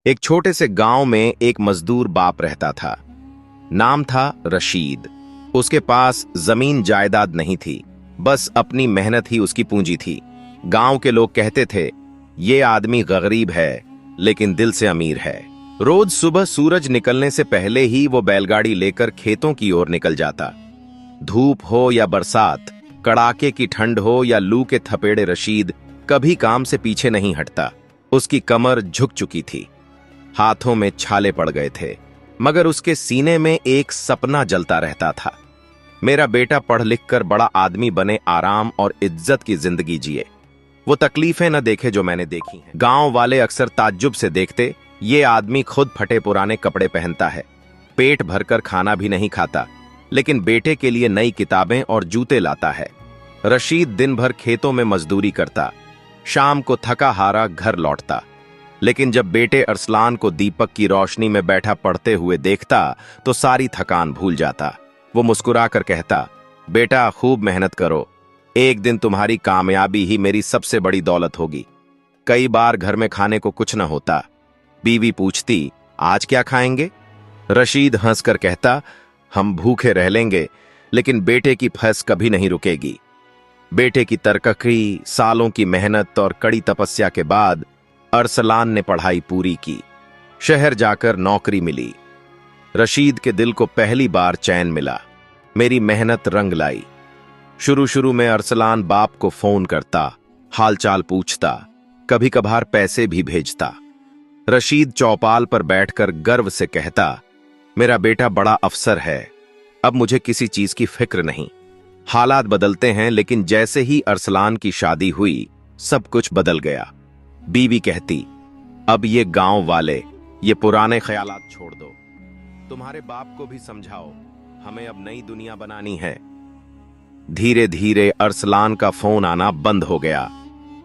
एक छोटे से गांव में एक मजदूर बाप रहता था। नाम था रशीद। उसके पास जमीन जायदाद नहीं थी, बस अपनी मेहनत ही उसकी पूंजी थी। गांव के लोग कहते थे, ये आदमी गरीब है लेकिन दिल से अमीर है। रोज सुबह सूरज निकलने से पहले ही वो बैलगाड़ी लेकर खेतों की ओर निकल जाता। धूप हो या बरसात, कड़ाके की ठंड हो या लू के थपेड़े, रशीद कभी काम से पीछे नहीं हटता। उसकी कमर झुक चुकी थी, हाथों में छाले पड़ गए थे, मगर उसके सीने में एक सपना जलता रहता था। मेरा बेटा पढ़ लिख कर बड़ा आदमी बने, आराम और इज्जत की जिंदगी जिए, वो तकलीफें न देखे जो मैंने देखी हैं। गांव वाले अक्सर ताज्जुब से देखते, ये आदमी खुद फटे पुराने कपड़े पहनता है, पेट भरकर खाना भी नहीं खाता, लेकिन बेटे के लिए नई किताबें और जूते लाता है। रशीद दिन भर खेतों में मजदूरी करता, शाम को थका हारा घर लौटता, लेकिन जब बेटे अरसलान को दीपक की रोशनी में बैठा पढ़ते हुए देखता तो सारी थकान भूल जाता। वो मुस्कुराकर कहता, बेटा खूब मेहनत करो, एक दिन तुम्हारी कामयाबी ही मेरी सबसे बड़ी दौलत होगी। कई बार घर में खाने को कुछ न होता। बीवी पूछती, आज क्या खाएंगे? रशीद हंसकर कहता, हम भूखे रह लेंगे, लेकिन बेटे की फैस कभी नहीं रुकेगी। बेटे की तरक्की, सालों की मेहनत और कड़ी तपस्या के बाद अरसलान ने पढ़ाई पूरी की, शहर जाकर नौकरी मिली। रशीद के दिल को पहली बार चैन मिला। मेरी मेहनत रंग लाई। शुरू शुरू में अरसलान बाप को फोन करता, हालचाल पूछता, कभी कभार पैसे भी भेजता। रशीद चौपाल पर बैठकर गर्व से कहता, मेरा बेटा बड़ा अफसर है, अब मुझे किसी चीज की फिक्र नहीं। हालात बदलते हैं, लेकिन जैसे ही अरसलान की शादी हुई सब कुछ बदल गया। बीवी कहती, अब ये गांव वाले, ये पुराने ख्यालात छोड़ दो, तुम्हारे बाप को भी समझाओ, हमें अब नई दुनिया बनानी है। धीरे धीरे अरसलान का फोन आना बंद हो गया।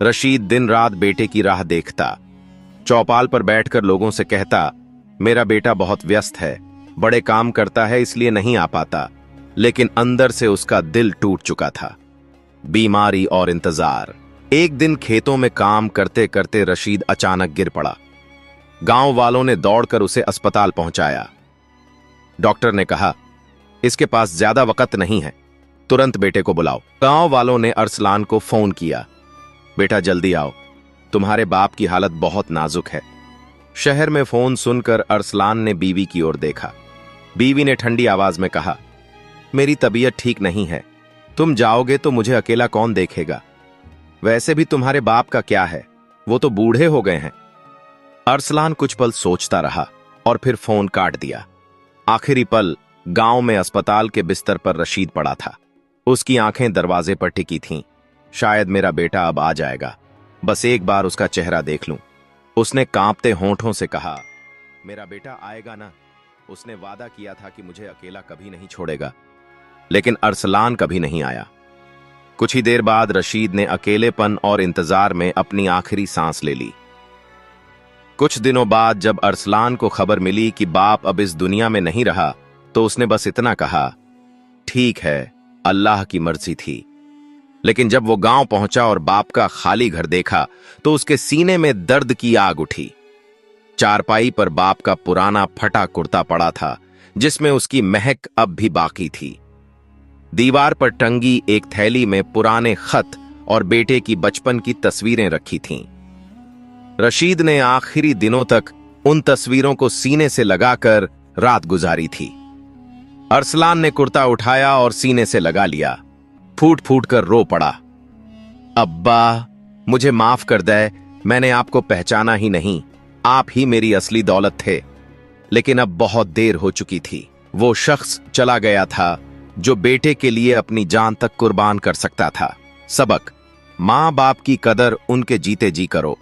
रशीद दिन रात बेटे की राह देखता, चौपाल पर बैठकर लोगों से कहता, मेरा बेटा बहुत व्यस्त है, बड़े काम करता है इसलिए नहीं आ पाता, लेकिन अंदर से उसका दिल टूट चुका था। बीमारी और इंतजार। एक दिन खेतों में काम करते करते रशीद अचानक गिर पड़ा। गांव वालों ने दौड़कर उसे अस्पताल पहुंचाया। डॉक्टर ने कहा, इसके पास ज्यादा वक्त नहीं है, तुरंत बेटे को बुलाओ। गांव वालों ने अरसलान को फोन किया, बेटा जल्दी आओ, तुम्हारे बाप की हालत बहुत नाजुक है। शहर में फोन सुनकर अरसलान ने बीवी की ओर देखा। बीवी ने ठंडी आवाज में कहा, मेरी तबीयत ठीक नहीं है, तुम जाओगे तो मुझे अकेला कौन देखेगा? वैसे भी तुम्हारे बाप का क्या है, वो तो बूढ़े हो गए हैं। अरसलान कुछ पल सोचता रहा और फिर फोन काट दिया। आखिरी पल गांव में अस्पताल के बिस्तर पर रशीद पड़ा था। उसकी आंखें दरवाजे पर टिकी थीं। शायद मेरा बेटा अब आ जाएगा, बस एक बार उसका चेहरा देख लूं। उसने कांपते होंठों से कहा, मेरा बेटा आएगा ना? उसने वादा किया था कि मुझे अकेला कभी नहीं छोड़ेगा, लेकिन अरसलान कभी नहीं आया। कुछ ही देर बाद रशीद ने अकेलेपन और इंतजार में अपनी आखिरी सांस ले ली। कुछ दिनों बाद जब अरसलान को खबर मिली कि बाप अब इस दुनिया में नहीं रहा, तो उसने बस इतना कहा, ठीक है, अल्लाह की मर्जी थी। लेकिन जब वो गांव पहुंचा और बाप का खाली घर देखा तो उसके सीने में दर्द की आग उठी। चारपाई पर बाप का पुराना फटा कुर्ता पड़ा था, जिसमें उसकी महक अब भी बाकी थी। दीवार पर टंगी एक थैली में पुराने खत और बेटे की बचपन की तस्वीरें रखी थीं। रशीद ने आखिरी दिनों तक उन तस्वीरों को सीने से लगाकर रात गुजारी थी। अरसलान ने कुर्ता उठाया और सीने से लगा लिया, फूट फूट कर रो पड़ा, अब्बा मुझे माफ कर दे, मैंने आपको पहचाना ही नहीं, आप ही मेरी असली दौलत थे। लेकिन अब बहुत देर हो चुकी थी। वो शख्स चला गया था जो बेटे के लिए अपनी जान तक कुर्बान कर सकता था। सबक, मां बाप की कदर उनके जीते जी करो,